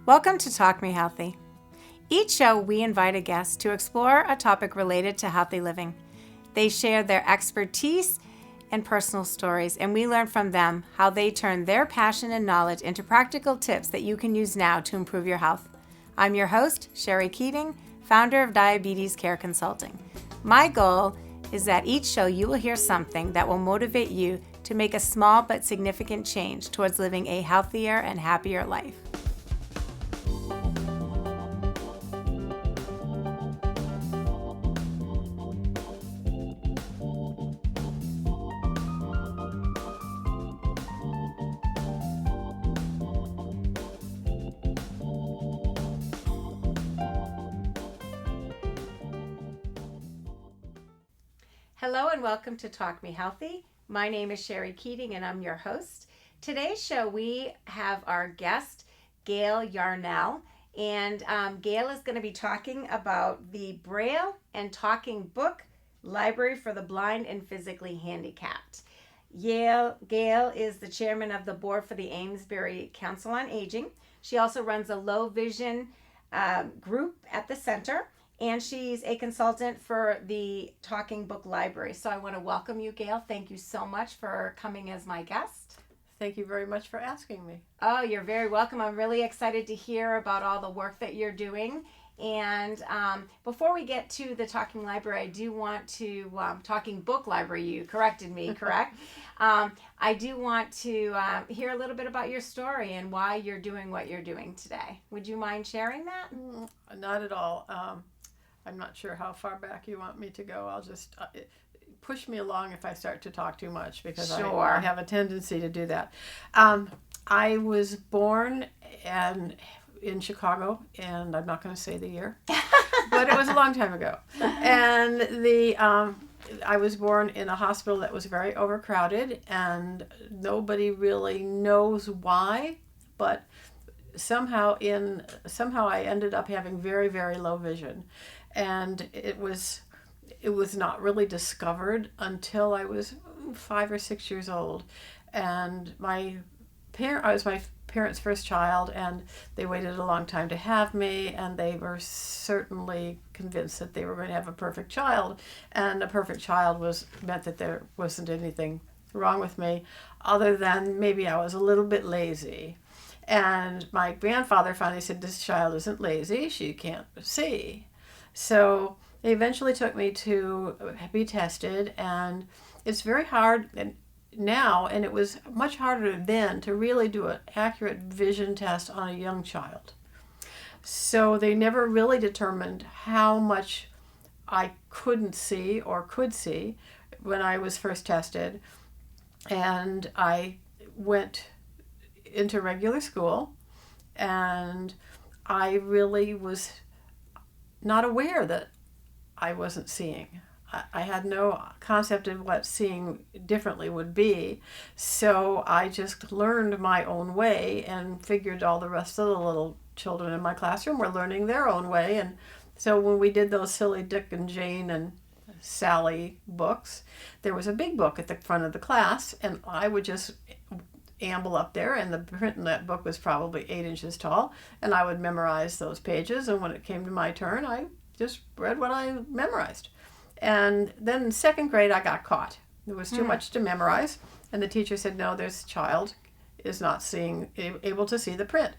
Welcome to Talk Me Healthy. Each show, we invite a guest to explore a topic related to healthy living. They share their expertise and personal stories, and we learn from them how they turn their passion and knowledge into practical tips that you can use now to improve your health. I'm your host, Sherrie Keating, founder of Diabetes Care Consulting. My goal is that each show you will hear something that will motivate you to make a small but significant change towards living a healthier and happier life. Hello and welcome to Talk Me Healthy. My name is Sherrie Keating and I'm your host. Today's show we have our guest, Gayle Yarnall, and Gayle is going to be talking about the Braille and Talking Book Library for the Blind and Physically Handicapped. Gayle is the chairman of the board for the Amesbury Council on Aging. She also runs a low vision group at the center. And she's a consultant for the Talking Book Library. So I want to welcome you, Gayle. Thank you so much for coming as my guest. Thank you very much for asking me. Oh, you're very welcome. I'm really excited to hear about all the work that you're doing. And before we get to the Talking Library, I do want to, Talking Book Library, you corrected me, correct? I do want to hear a little bit about your story and why you're doing what you're doing today. Would you mind sharing that? Not at all. I'm not sure how far back you want me to go. I'll just push me along if I start to talk too much because Sure. I have a tendency to do that. I was born in Chicago, and I'm not going to say the year, but it was a long time ago. And I was born in a hospital that was very overcrowded, and nobody really knows why, but somehow I ended up having very, very low vision. And it was not really discovered until I was 5 or 6 years old. And I was my parents' first child, and they waited a long time to have me, and they were certainly convinced that they were going to have a perfect child. And a perfect child meant that there wasn't anything wrong with me, other than maybe I was a little bit lazy. And my grandfather finally said, "This child isn't lazy, she can't see." So they eventually took me to be tested, and it's very hard now, and it was much harder then to really do an accurate vision test on a young child. So they never really determined how much I couldn't see or could see when I was first tested. And I went into regular school, and I really was not aware that I wasn't seeing. I had no concept of what seeing differently would be, so I just learned my own way and figured all the rest of the little children in my classroom were learning their own way. And so when we did those silly Dick and Jane and Sally books, there was a big book at the front of the class, and I would just amble up there, and the print in that book was probably 8 inches tall, and I would memorize those pages, and when it came to my turn, I just read what I memorized. And then in second grade, I got caught. There was too much to memorize, and the teacher said, "No, this child is not able to see the print."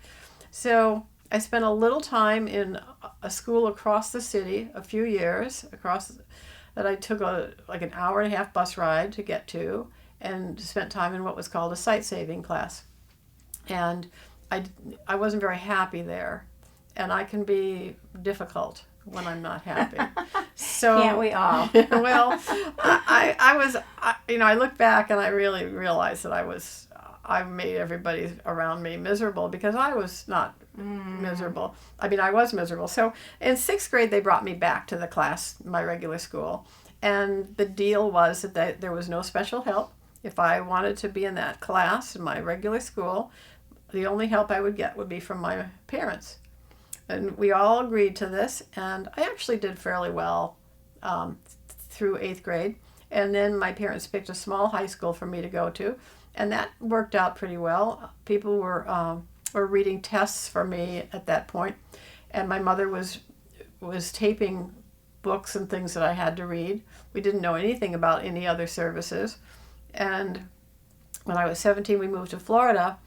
So I spent a little time in a school across the city, a few years, that I took an hour and a half bus ride to get to, and spent time in what was called a sight-saving class. And I wasn't very happy there, and I can be difficult when I'm not happy. So Can't we all? Well, I look back and I really realized that I made everybody around me miserable because I was not miserable. I mean, I was miserable. So in 6th grade, they brought me back to the class, my regular school, and the deal was that there was no special help. If I wanted to be in that class in my regular school, the only help I would get would be from my parents. And we all agreed to this, and I actually did fairly well through 8th grade. And then my parents picked a small high school for me to go to, and that worked out pretty well. People were were reading tests for me at that point, and my mother was taping books and things that I had to read. We didn't know anything about any other services. And when I was 17, we moved to Florida,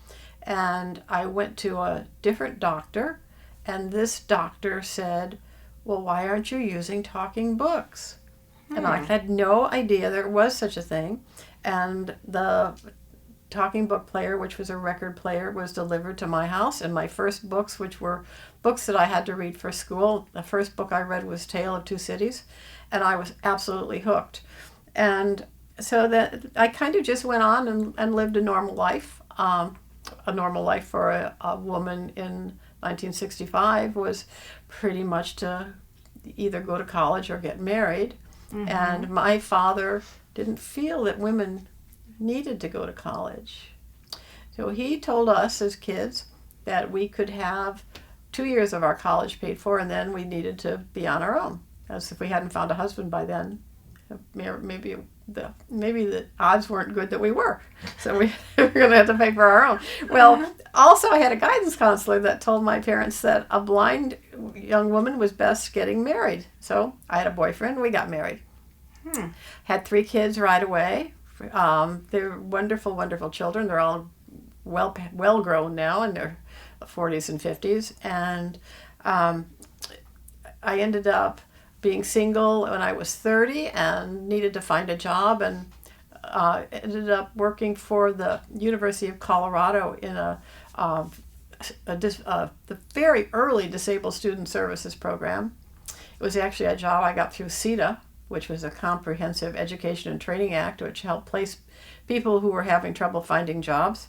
and I went to a different doctor, and this doctor said, well, why aren't you using talking books? And I had no idea there was such a thing. And the talking book player, which was a record player, was delivered to my house. And my first books, which were books that I had to read for school, the first book I read was Tale of Two Cities. And I was absolutely hooked. And so that I kind of just went on and lived a normal life. A normal life for a woman in 1965 was pretty much to either go to college or get married. Mm-hmm. And my father didn't feel that women needed to go to college. So he told us as kids that we could have 2 years of our college paid for, and then we needed to be on our own. As if we hadn't found a husband by then, maybe the odds weren't good that we were. So we were going to have to pay for our own. Well, also I had a guidance counselor that told my parents that a blind young woman was best getting married. So I had a boyfriend. We got married. Had 3 kids right away. They're wonderful, wonderful children. They're all well grown now in their 40s and 50s. And I ended up being single when I was 30 and needed to find a job, and ended up working for the University of Colorado in the very early Disabled Student Services program. It was actually a job I got through CETA, which was a Comprehensive Education and Training Act, which helped place people who were having trouble finding jobs.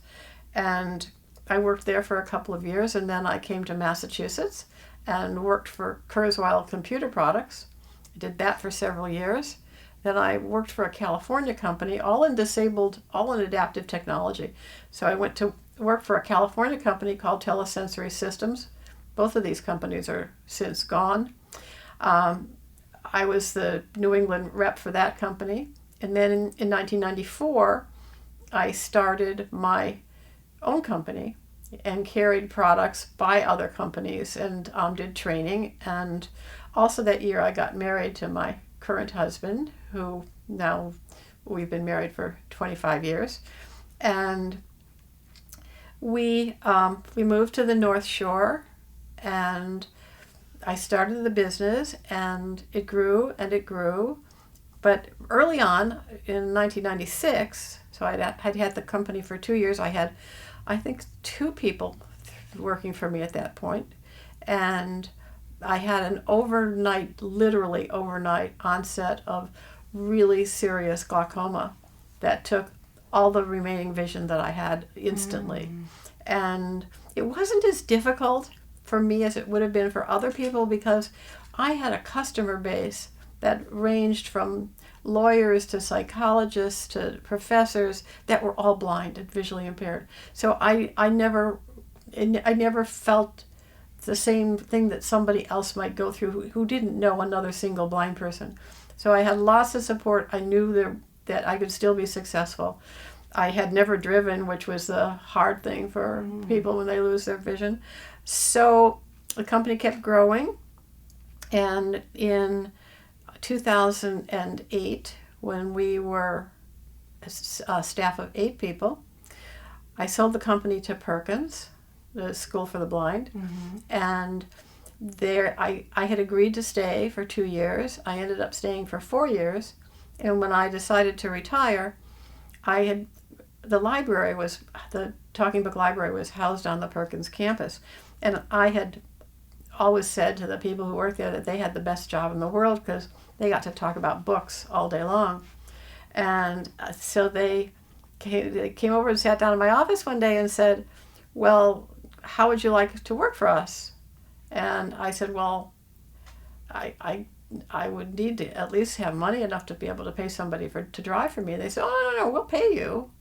And I worked there for a couple of years, and then I came to Massachusetts and worked for Kurzweil Computer Products. I did that for several years. Then I worked for a California company, all in adaptive technology. So I went to work for a California company called Telesensory Systems. Both of these companies are since gone. I was the New England rep for that company. And then in 1994, I started my own company and carried products by other companies and did training. And also that year I got married to my current husband, who now we've been married for 25 years. And we moved to the North Shore, and I started the business, and it grew and it grew. But early on in 1996, so I'd had the company for 2 years. I had, I think, 2 people working for me at that point. And I had an literally overnight onset of really serious glaucoma that took all the remaining vision that I had instantly. And it wasn't as difficult for me as it would have been for other people, because I had a customer base that ranged from lawyers to psychologists to professors that were all blind and visually impaired. So I never felt the same thing that somebody else might go through who didn't know another single blind person. So I had lots of support. I knew that I could still be successful. I had never driven, which was the hard thing for people when they lose their vision. So the company kept growing. And in 2008, when we were a staff of 8 people, I sold the company to Perkins, the School for the Blind. And there I had agreed to stay for 2 years. I ended up staying for 4 years. And when I decided to retire, the Talking Book Library was housed on the Perkins campus. And I had always said to the people who worked there that they had the best job in the world, because they got to talk about books all day long. And so they came over and sat down in my office one day and said, well, how would you like to work for us? And I said, well, I would need to at least have money enough to be able to pay somebody to drive for me. And they said, oh, no, we'll pay you.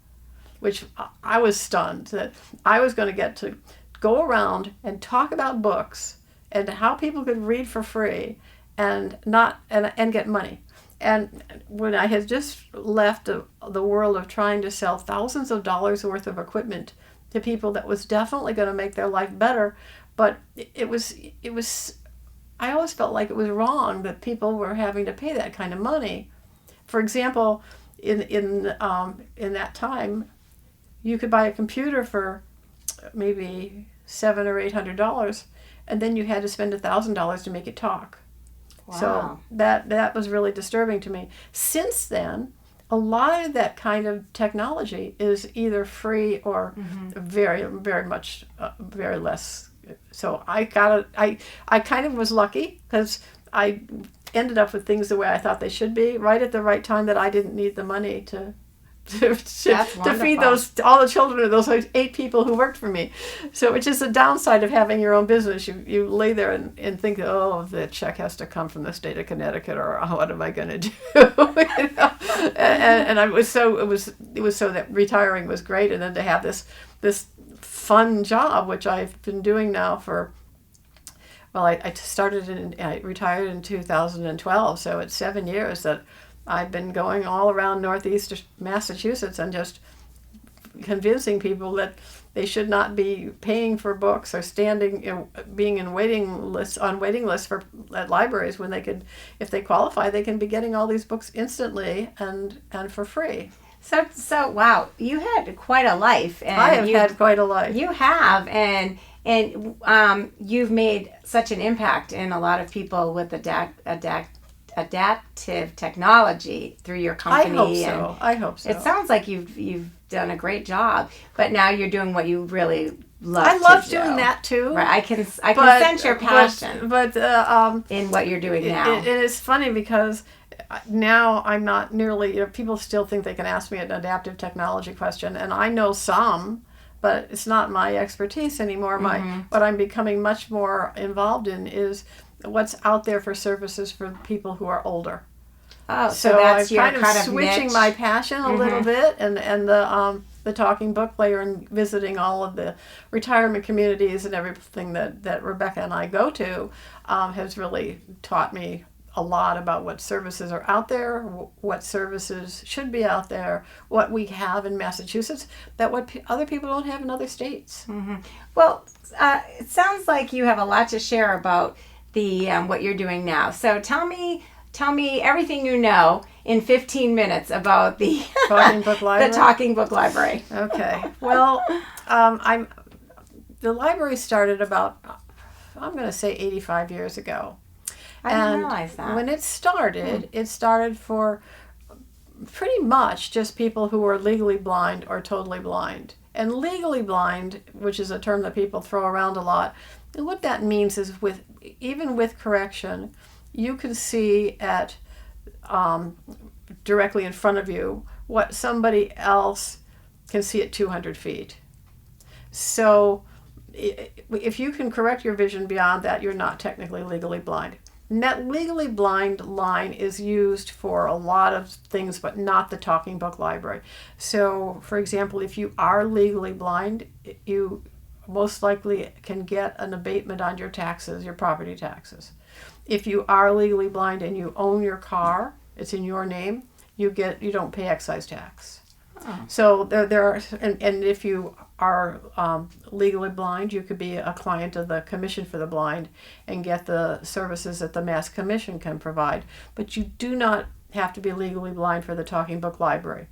Which I was stunned that I was going to get to go around and talk about books and how people could read for free and get money. And when I had just left the world of trying to sell thousands of dollars worth of equipment to people that was definitely going to make their life better, but it was I always felt like it was wrong that people were having to pay that kind of money. For example, in that time, you could buy a computer for maybe $700 or $800, and then you had to spend $1,000 to make it talk. Wow. So that was really disturbing to me. Since then, a lot of that kind of technology is either free or very, very much, very less. So I kind of was lucky because I ended up with things the way I thought they should be, right at the right time that I didn't need the money to feed all the children of those 8 people who worked for me. So which is the downside of having your own business. You lay there and think, oh, the check has to come from the state of Connecticut, or what am I going to do? You know? And it was so that retiring was great, and then to have this fun job, which I've been doing now for. Well, I retired in 2012, so it's 7 years that I've been going all around Northeast Massachusetts and just convincing people that they should not be paying for books or being on waiting lists at libraries when they could, if they qualify, they can be getting all these books instantly and for free. So wow, you had quite a life. And I have had quite a life. You have, and you've made such an impact in a lot of people with adaptive technology through your company. I hope so. It sounds like you've done a great job, but now you're doing what you really love. I love doing that too. Right, I can sense your passion, but in what you're doing now. It is funny because now I'm not nearly. People still think they can ask me an adaptive technology question, and I know some, but it's not my expertise anymore. What I'm becoming much more involved in is what's out there for services for people who are older. Oh, so that's your kind of switching niche. My passion a little bit, and the talking book player, and visiting all of the retirement communities and everything that Rebecca and I go to has really taught me a lot about what services are out there, what services should be out there, what we have in Massachusetts that other people don't have in other states. Well, it sounds like you have a lot to share about the what you're doing now. So tell me everything you know in 15 minutes about the Talking Book Library. The Talking Book Library. Okay. Well, the library started about, I'm going to say 85 years ago. I didn't realize that. When it started for pretty much just people who were legally blind or totally blind. And legally blind, which is a term that people throw around a lot, and what that means is even with correction, you can see at directly in front of you what somebody else can see at 200 feet. So if you can correct your vision beyond that, you're not technically legally blind. And that legally blind line is used for a lot of things, but not the Talking Book Library. So, for example, if you are legally blind, you most likely can get an abatement on your taxes, your property taxes. If you are legally blind and you own your car, it's in your name, you don't pay excise tax. Oh. So there are, and if you are legally blind, you could be a client of the Commission for the Blind and get the services that the Mass Commission can provide. But you do not have to be legally blind for the Talking Book Library.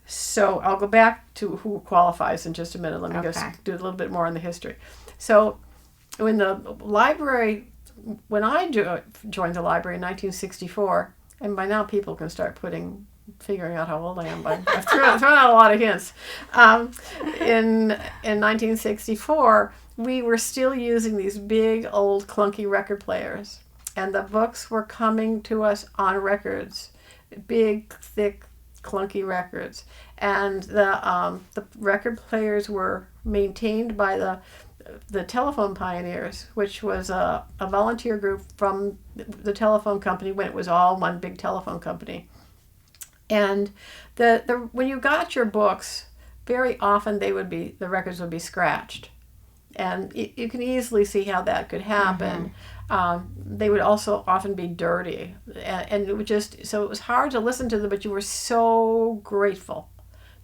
So I'll go back to who qualifies in just a minute. Let me just do a little bit more on the history. So when the library, when I joined the library in 1964, and by now people can start figuring out how old I am, but I've thrown out a lot of hints. In 1964, we were still using these big, old, clunky record players, and the books were coming to us on records, big, thick, clunky records, and the record players were maintained by the Telephone Pioneers, which was a volunteer group from the telephone company when it was all one big telephone company. And when you got your books, very often the records would be scratched, and you can easily see how that could happen. They would also often be dirty, and it would so it was hard to listen to them. But you were so grateful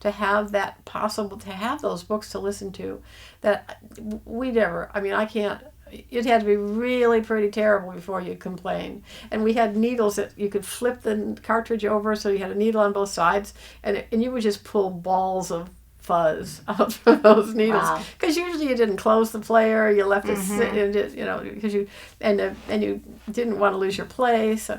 to have that possible, to have those books to listen to, that we never, I mean, I can't, it had to be really pretty terrible before you'd complain. And we had needles that you could flip the cartridge over, so you had a needle on both sides, and you would just pull balls of fuzz out from those needles, because usually you didn't close the player, you left it sit, because you you didn't want to lose your place.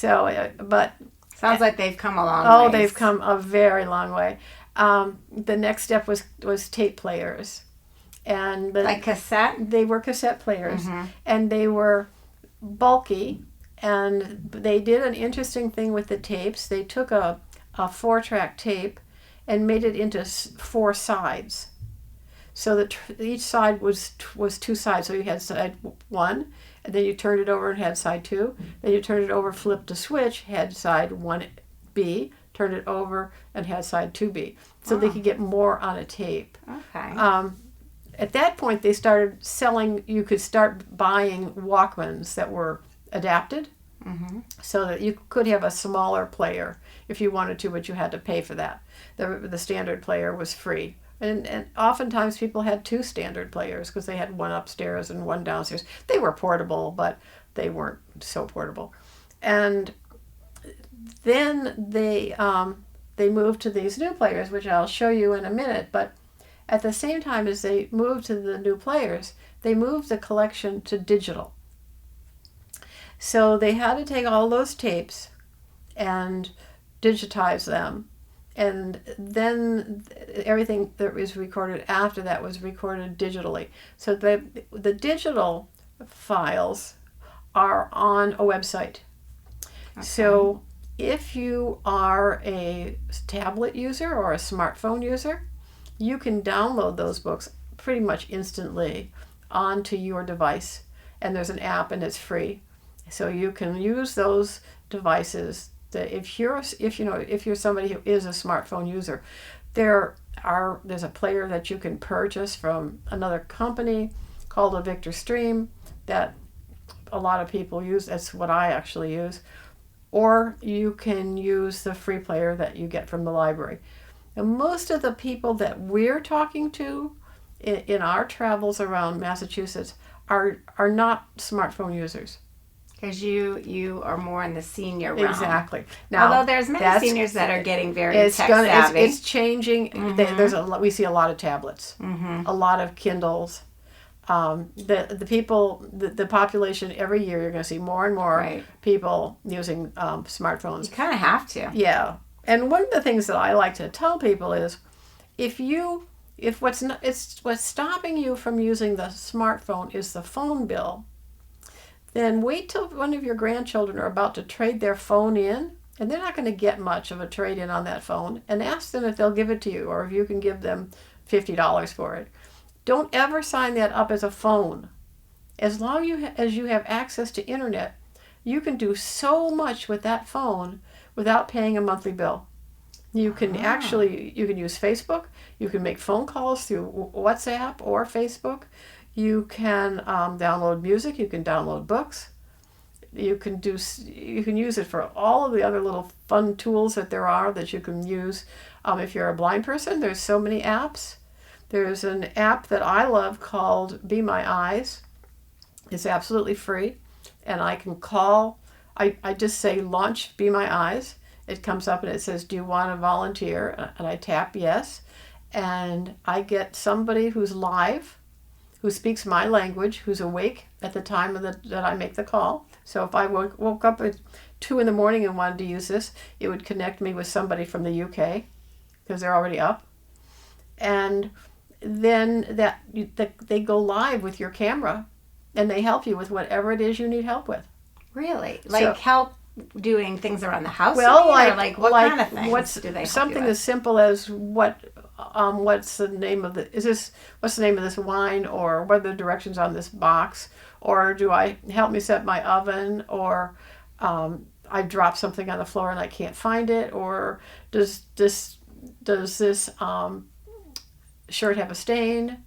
But sounds like they've come a long way. Oh, they've come a very long way. The next step was tape players, and like cassette. They were cassette players, and they were bulky, and they did an interesting thing with the tapes. They took a 4-track tape and made it into 4 sides, so that each side was 2 sides. So you had side 1, and then you turned it over and had side 2. Then you turned it over, flipped a switch, had side 1B, turned it over, and had side 2B. So they could get more on a tape. Okay. At that point, they started selling, you could start buying Walkmans that were adapted, so that you could have a smaller player if you wanted to, but you had to pay for that. The standard player was free. And oftentimes people had 2 standard players, because they had one upstairs and one downstairs. They were portable, but they weren't so portable. And then they moved to these new players, which I'll show you in a minute. But at the same time as they moved to the new players, they moved the collection to digital. So they had to take all those tapes and digitize them. And then everything that was recorded after that was recorded digitally. So the digital files are on a website. Okay. So if you are a tablet user or a smartphone user, you can download those books pretty much instantly onto your device. And there's an app, and it's free. So you can use those devices. If you're somebody who is a smartphone user, there's a player that you can purchase from another company called a Victor Stream that a lot of people use. That's what I actually use. Or you can use the free player that you get from the library. And most of the people that we're talking to in our travels around Massachusetts are not smartphone users. Because you are more in the senior realm. Exactly. Now, although there's many seniors that are getting very tech savvy. It's changing. We see a lot of tablets, a lot of Kindles. The people, the population, every year you're going to see more and more people using smartphones. You kind of have to. Yeah. And one of the things that I like to tell people is, if what's stopping you from using the smartphone is the phone bill, then wait till one of your grandchildren are about to trade their phone in, and they're not going to get much of a trade-in on that phone, and ask them if they'll give it to you, or if you can give them $50 for it. Don't ever sign that up as a phone. As long as you have access to internet, you can do so much with that phone without paying a monthly bill. You can you can use Facebook, you can make phone calls through WhatsApp or Facebook. You can download music. You can download books. You can use it for all of the other little fun tools that there are that you can use. If you're a blind person, there's so many apps. There's an app that I love called Be My Eyes. It's absolutely free, and I can call. I just say launch Be My Eyes. It comes up and it says, "Do you want to volunteer?" And I tap yes, and I get somebody who's live, who speaks my language, who's awake at the time that I make the call. So if I woke up at 2 a.m. and wanted to use this, it would connect me with somebody from the UK, because they're already up. And then they go live with your camera, and they help you with whatever it is you need help with. Really? Like help doing things around the house? Well, what kind of things do they help something you with? as simple as what's the name of what's the name of this wine, or what are the directions on this box, or help me set my oven, or I dropped something on the floor and I can't find it, or does this shirt have a stain?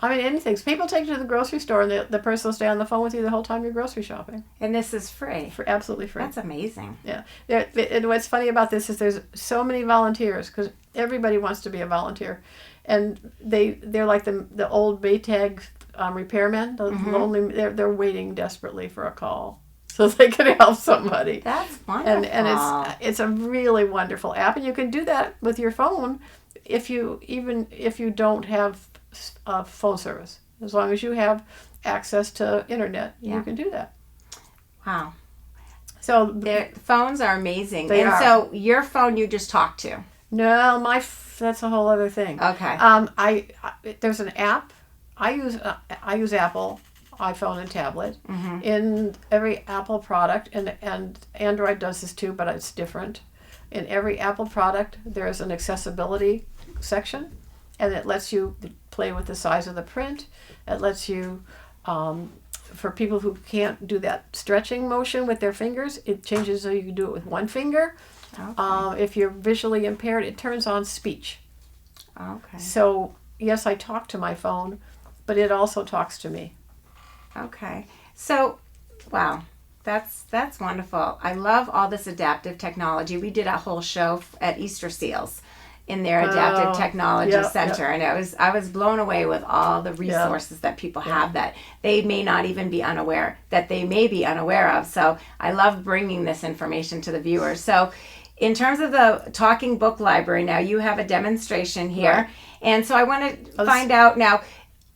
I mean, anything. People take you to the grocery store, and the person will stay on the phone with you the whole time you're grocery shopping. And this is free. Absolutely free. That's amazing. Yeah. And what's funny about this is there's so many volunteers, because Everybody wants to be a volunteer, and they're like the old Maytag repairmen. The lonely, they're waiting desperately for a call so they can help somebody. That's wonderful. And it's a really wonderful app, and you can do that with your phone if you don't have phone service. As long as you have access to internet, you can do that. Wow. So their phones are amazing. They are. So your phone you just talk to. No, that's a whole other thing. Okay. I there's an app. I use Apple iPhone and tablet in every Apple product, and Android does this too, but it's different. In every Apple product, there's an accessibility section, and it lets you play with the size of the print. It lets you, for people who can't do that stretching motion with their fingers, it changes so you can do it with one finger. Okay. If you're visually impaired, it turns on speech. Okay. So yes, I talk to my phone, but it also talks to me. Okay. So, wow, that's wonderful. I love all this adaptive technology. We did a whole show at Easter Seals in their adaptive technology center, and I was blown away with all the resources that people have that they may not even be unaware of. So I love bringing this information to the viewers. So in terms of the Talking Book Library, now you have a demonstration here, right. And so I want to find out now.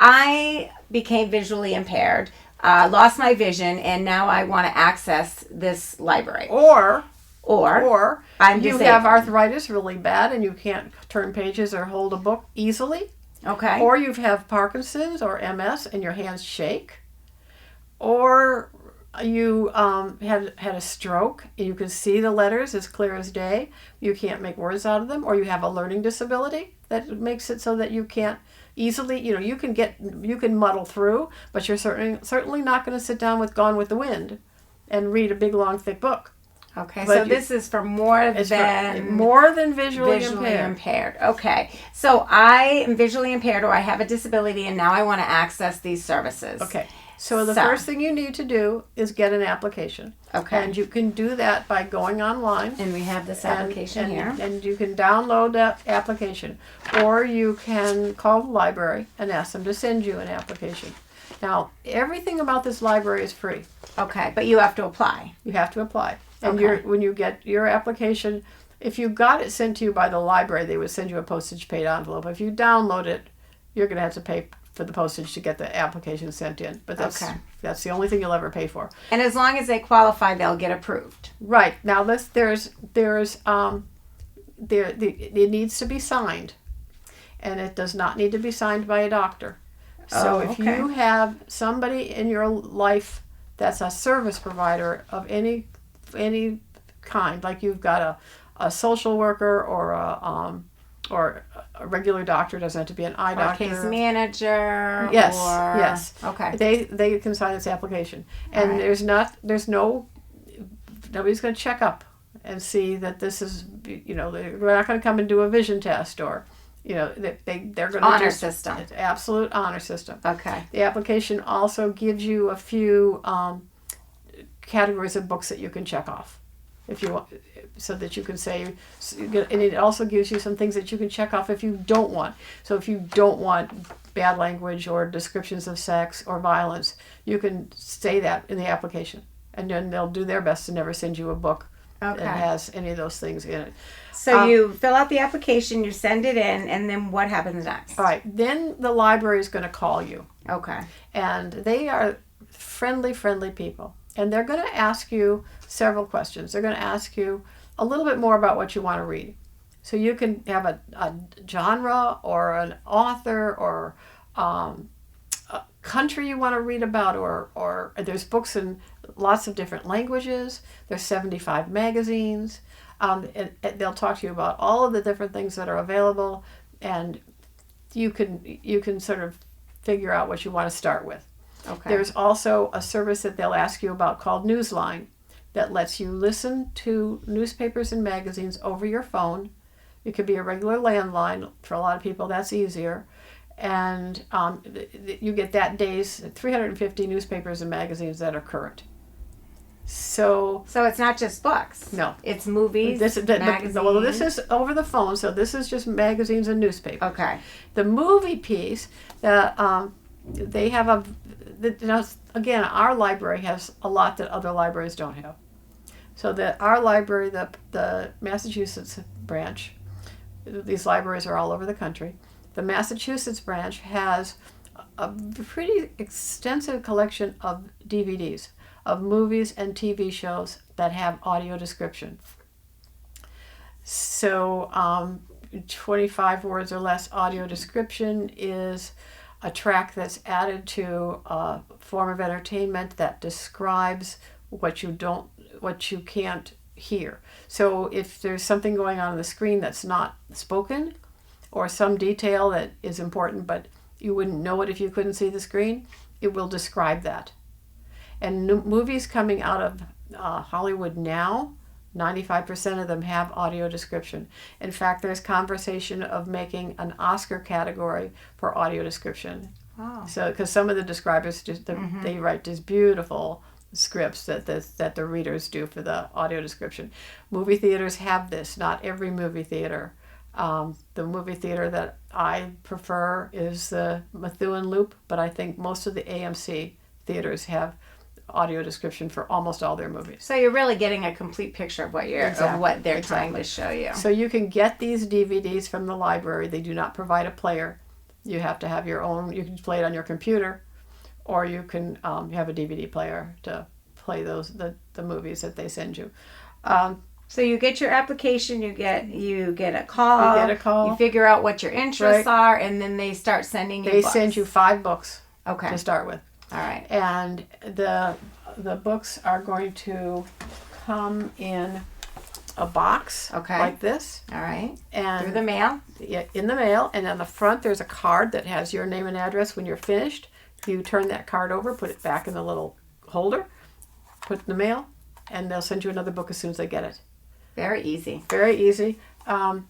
I became visually impaired, lost my vision, and now I want to access this library. Or I'm you disabled. have arthritis really bad and you can't turn pages or hold a book easily. Okay. Or you have Parkinson's or MS and your hands shake. Or you had a stroke and you can see the letters as clear as day. You can't make words out of them. Or you have a learning disability that makes it so that you can't easily, you can muddle through, but you're certainly not going to sit down with Gone with the Wind and read a big, long, thick book. Okay, but so this is for more than visually impaired. Okay, so I am visually impaired or I have a disability and now I want to access these services. Okay, so the first thing you need to do is get an application. Okay. And you can do that by going online. And we have this application here. And you can download that application. Or you can call the library and ask them to send you an application. Now, everything about this library is free. Okay, but you have to apply. You have to apply. And when you get your application, if you got it sent to you by the library, they would send you a postage paid envelope. If you download it, you're going to have to pay for the postage to get the application sent in. But that's the only thing you'll ever pay for. And as long as they qualify, they'll get approved. Right. Now it needs to be signed. And it does not need to be signed by a doctor. So if you have somebody in your life that's a service provider of any kind, like you've got a social worker or a regular doctor, doesn't have to be an eye doctor. Case manager. Yes. Okay. They can sign this application, and nobody's going to check up and see that this is we're not going to come and do a vision test or they're going to honor system. It's absolute honor system. Okay. The application also gives you a few categories of books that you can check off if you want, so that you can say, and it also gives you some things that you can check off if you don't want. So if you don't want bad language or descriptions of sex or violence, you can say that in the application, and then they'll do their best to never send you a book that has any of those things in it. So you fill out the application, you send it in, and then what happens next? All right, then the library is going to call you. Okay. And they are friendly people. And they're going to ask you several questions. They're going to ask you a little bit more about what you want to read. So you can have a genre or an author or a country you want to read about, or there's books in lots of different languages. There's 75 magazines. And they'll talk to you about all of the different things that are available, and you can sort of figure out what you want to start with. Okay. There's also a service that they'll ask you about called Newsline that lets you listen to newspapers and magazines over your phone. It could be a regular landline. For a lot of people, that's easier. And you get that day's 350 newspapers and magazines that are current. So it's not just books. no, It's movies, magazines. well, this is over the phone, so this is just magazines and newspapers. Okay. The movie piece, they have again, our library has a lot that other libraries don't have. So that our library, the Massachusetts branch, these libraries are all over the country. The Massachusetts branch has a pretty extensive collection of DVDs of movies and TV shows that have audio description. So 25 words or less audio description is a track that's added to a form of entertainment that describes what you can't hear. So if there's something going on the screen that's not spoken, or some detail that is important but you wouldn't know it if you couldn't see the screen, it will describe that. And movies coming out of Hollywood now, 95% of them have audio description. In fact, there's conversation of making an Oscar category for audio description. Wow. So, because some of the describers they write these beautiful scripts that the readers do for the audio description. Movie theaters have this. Not every movie theater. The movie theater that I prefer is the Methuen Loop, but I think most of the AMC theaters have audio description for almost all their movies. So you're really getting a complete picture of what they're trying to show you. So you can get these DVDs from the library. They do not provide a player. You have to have your own. You can play it on your computer, or you can have a DVD player to play the movies that they send you. So you get your application, you get a call. You get a call. You figure out what your interests are, and then they start sending you They books. send you 5 books Okay. to start with. All right. And the books are going to come in a box like this. All right. And through the mail? Yeah, in the mail. And on the front there's a card that has your name and address. When you're finished, you turn that card over, put it back in the little holder, put it in the mail, and they'll send you another book as soon as they get it. Very easy. Very easy. I'm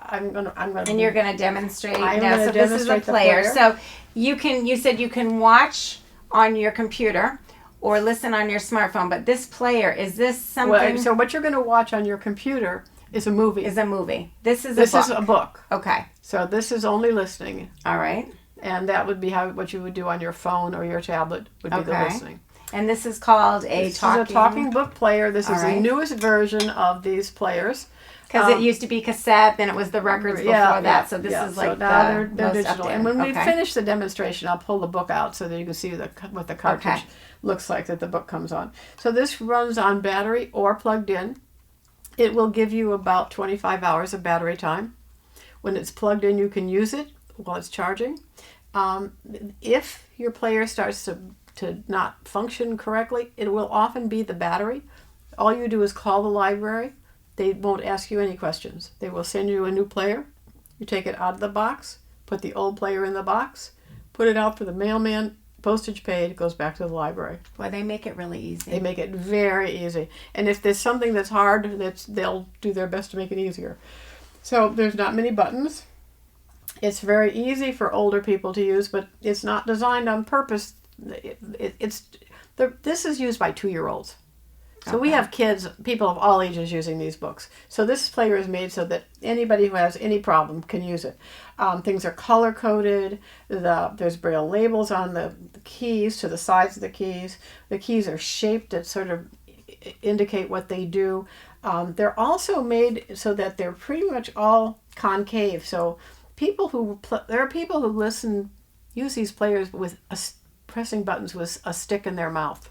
gonna. And you're gonna demonstrate. I'm now, gonna so this is a demonstrate the player. player. So you said you can watch on your computer or listen on your smartphone. But this player, is this something? Well, so what you're gonna watch on your computer is a movie. Is a movie. This is a book. Okay. So this is only listening. All right. And that would be what you would do on your phone or your tablet would be the listening. And this is called This is a talking book player. This is the newest version of these players. Because it used to be cassette, then it was the records before that. So this is like so now they're most digital. updated. And when we finish the demonstration, I'll pull the book out so that you can see what the cartridge looks like that the book comes on. So this runs on battery or plugged in. It will give you about 25 hours of battery time. When it's plugged in, you can use it while it's charging. If your player starts to not function correctly, it will often be the battery. All you do is call the library. They won't ask you any questions. They will send you a new player. You take it out of the box, put the old player in the box, put it out for the mailman, postage paid, it goes back to the library. Well, they make it really easy. They make it very easy. And if there's something that's hard, they'll do their best to make it easier. So there's not many buttons. It's very easy for older people to use, but it's not designed on purpose. This is used by 2-year-olds. So we have people of all ages using these books. So this player is made so that anybody who has any problem can use it. Things are color coded. There's Braille labels on the keys to the sides of the keys. The keys are shaped that sort of indicate what they do. They're also made so that they're pretty much all concave. So there are people who use these players with pressing buttons with a stick in their mouth.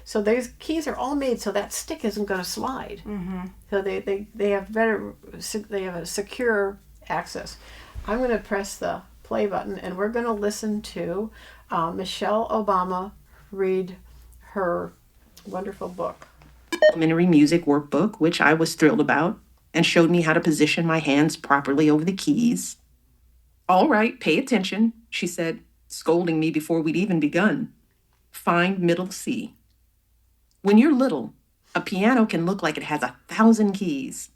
So these keys are all made so that stick isn't going to slide. Mm-hmm. So they have a secure access. I'm going to press the play button, and we're going to listen to Michelle Obama read her wonderful book. Elementary music workbook, which I was thrilled about, and showed me how to position my hands properly over the keys. "All right, pay attention," she said, scolding me before we'd even begun. "Find middle C. When you're little, a piano can look like it has 1,000 keys.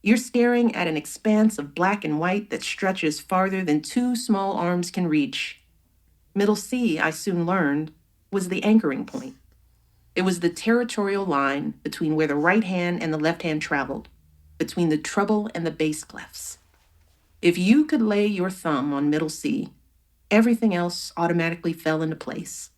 You're staring at an expanse of black and white that stretches farther than 2 small arms can reach. Middle C, I soon learned, was the anchoring point. It was the territorial line between where the right hand and the left hand traveled, between the treble and the bass clefs. If you could lay your thumb on middle C, everything else automatically fell into place.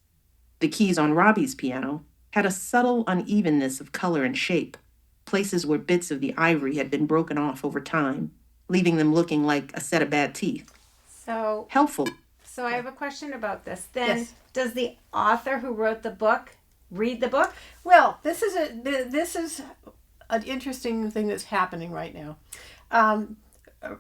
The keys on Robbie's piano had a subtle unevenness of color and shape, places where bits of the ivory had been broken off over time, leaving them looking like a set of bad teeth. So Helpful. So I have a question about this. Then, Yes. does the author who wrote the book read the book? Well, this is an interesting thing that's happening right now.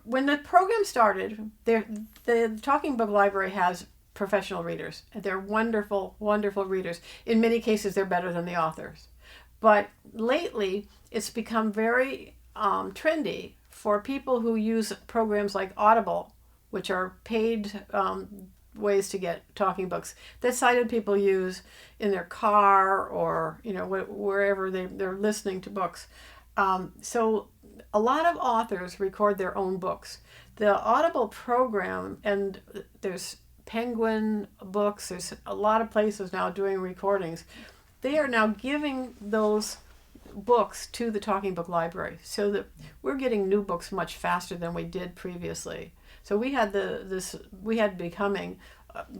When the program started, the Talking Book Library has professional readers. They're wonderful, wonderful readers. In many cases, they're better than the authors. But lately, it's become very trendy for people who use programs like Audible, which are paid ways to get talking books that sighted people use in their car or wherever they're listening to books. So a lot of authors record their own books. The Audible program, and there's Penguin Books, there's a lot of places now doing recordings. They are now giving those books to the Talking Book Library so that we're getting new books much faster than we did previously. So we had Becoming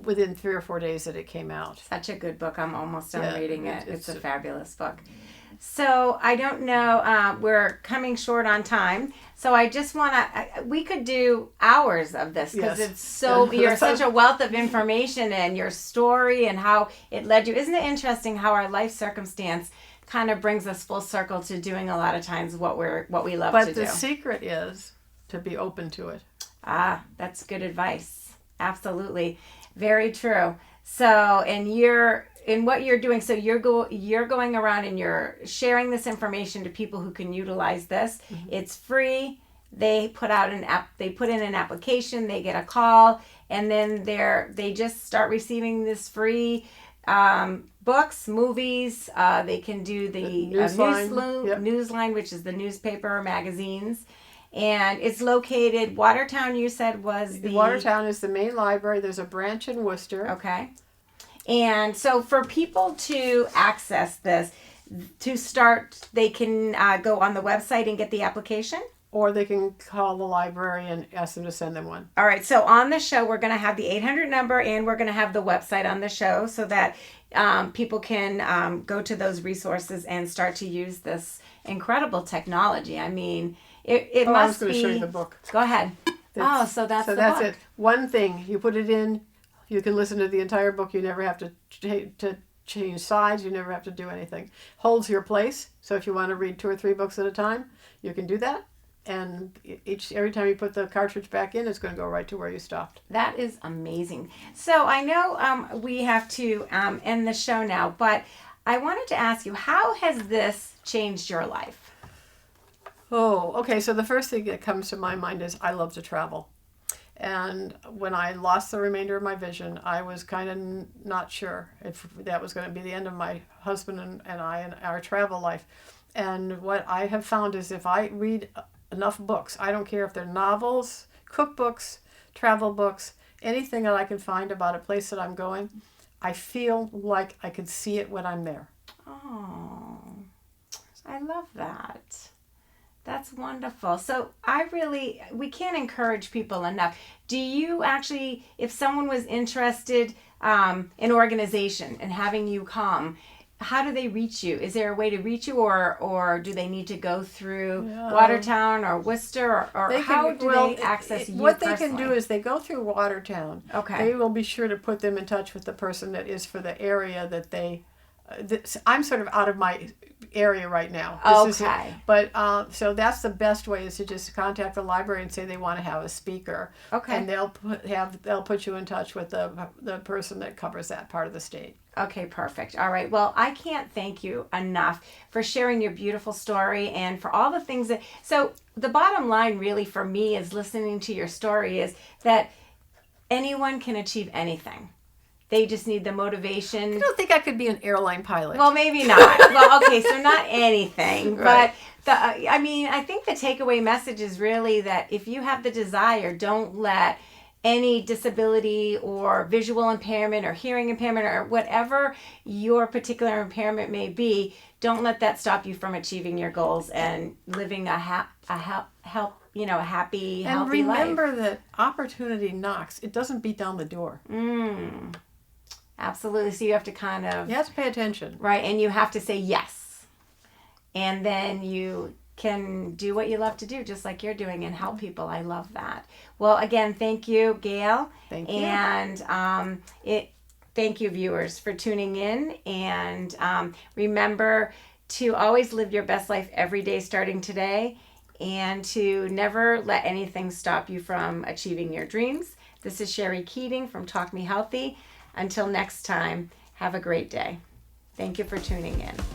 within 3 or 4 days that it came out. Such a good book. I'm almost done reading it. It's a fabulous book. Mm-hmm. So I don't know. We're coming short on time. So I just want to. We could do hours of this because Yes. it's so. You're such a wealth of information and your story and how it led you. Isn't it interesting how our life circumstance kind of brings us full circle to doing a lot of times what we love to do. But the secret is to be open to it. Ah, that's good advice. Absolutely. Very true. So, and what you're doing, so you're going around and you're sharing this information to people who can utilize this. Mm-hmm. It's free. They put in an application, they get a call, and then they just start receiving this free books, movies. They can do the Newsline, which is the newspaper, magazines. And it's located, Watertown, you said was the... Watertown is the main library. There's a branch in Worcester. Okay. And so for people to access this, to start, they can go on the website and get the application? Or they can call the library and ask them to send them one. All right. So on the show, we're going to have the 800 number and we're going to have the website on the show so that people can go to those resources and start to use this incredible technology. I mean... It must be... I was going to show you the book. Go ahead. So that's book. It. One thing, you put it in, you can listen to the entire book. You never have to change sides. You never have to do anything. Holds your place. So if you want to read 2 or 3 books at a time, you can do that. And every time you put the cartridge back in, it's going to go right to where you stopped. That is amazing. So I know we have to end the show now, but I wanted to ask you, how has this changed your life? Oh, okay. So the first thing that comes to my mind is I love to travel. And when I lost the remainder of my vision, I was kind of not sure if that was going to be the end of my husband and I and our travel life. And what I have found is if I read enough books, I don't care if they're novels, cookbooks, travel books, anything that I can find about a place that I'm going, I feel like I could see it when I'm there. Oh, I love that. That's wonderful. So we can't encourage people enough. Do you actually, if someone was interested in organization and having you come, how do they reach you? Is there a way to reach you or do they need to go through Watertown or Worcester or how do they access you What personally? they can do is they go through Watertown. Okay. They will be sure to put them in touch with the person that is for the area that they... I'm sort of out of my area right now. But so that's the best way is to just contact the library and say they want to have a speaker. Okay. And they'll put you in touch with the person that covers that part of the state. Okay, perfect. All right. Well, I can't thank you enough for sharing your beautiful story and for all the things that... So the bottom line really for me is listening to your story is that anyone can achieve anything. They just need the motivation. I don't think I could be an airline pilot. Well, maybe not. Well, okay, so not anything. Right. But, I think the takeaway message is really that if you have the desire, don't let any disability or visual impairment or hearing impairment or whatever your particular impairment may be, don't let that stop you from achieving your goals and living a happy, healthy life. And remember that opportunity knocks. It doesn't beat down the door. Absolutely. So you have to kind of... You have to pay attention. Right. And you have to say yes. And then you can do what you love to do, just like you're doing, and help people. I love that. Well, again, thank you, Gayle. Thank you. And thank you, viewers, for tuning in. And remember to always live your best life every day starting today, and to never let anything stop you from achieving your dreams. This is Sherrie Keating from Talk Me Healthy. Until next time, have a great day. Thank you for tuning in.